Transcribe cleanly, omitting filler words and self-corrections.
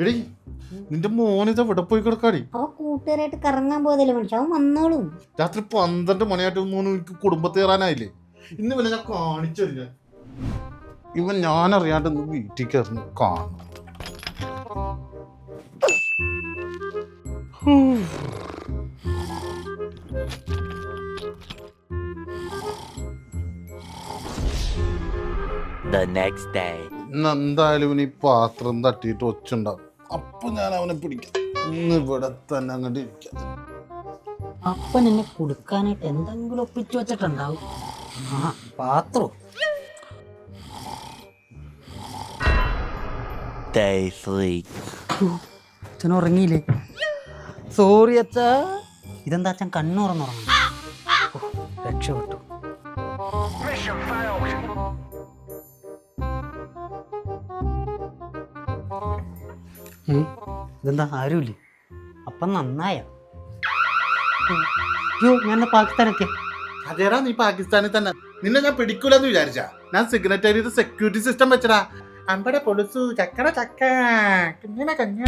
എടി നിന്റെ മോനിത് എവിടെ പോയി കിടക്കാടി? അവ കൂട്ടുകാരായിട്ട് കറങ്ങാൻ പോയതല്ലേ മനുഷ്യ, അവൻ വന്നോളും. രാത്രി 12 മണിയായിട്ട് മോന് എനിക്ക് കുടുംബത്തിൽ കയറാനായില്ലേ? ഇന്ന് പിന്നെ ഞാൻ കാണിച്ചില്ല. ഇവൻ ഞാനറിയാണ്ട് വീട്ടിൽ കയറുന്നു കാണും. The next day. ഇന്ന് എന്തായാലും ഇവന് ഈ പാത്രം തട്ടിയിട്ട് ഒച്ചുണ്ടാവും. അപ്പൊ ഞാൻ അവനെ പിടിക്കാം. ഇന്ന് ഇവിടെ തന്നെ അങ്ങോട്ട് ഇരിക്കാം. അപ്പൻ എന്നെ കൊടുക്കാനായിട്ട് എന്തെങ്കിലും ഒപ്പിച്ചു വെച്ചിട്ടുണ്ടാവും. ആ പാത്രം. Day 3. അച്ഛൻ ഉറങ്ങിയില്ലേ? സോറി അച്ഛാ. ഇതെന്താ അച്ഛൻ കണ്ണുറന്നുറങ്ങും? രക്ഷപ്പെട്ടു. ഇതെന്താ ആരുമില്ലേ? അപ്പം നന്നായോ? ഞാൻ പാകിസ്ഥാനൊക്കെ. അതേടാ, നീ പാകിസ്ഥാനിൽ തന്നെ. നിന്നെ ഞാൻ പിടിക്കൂലെന്ന് വിചാരിച്ചാ? ഞാൻ സിഗ്നറ്ററിയുടെ സെക്യൂരിറ്റി സിസ്റ്റം വെച്ചടാ. അമ്പടെ പൊളിച്ചു ചക്കട ചക്ക കഞ്ഞ കഞ്ഞ.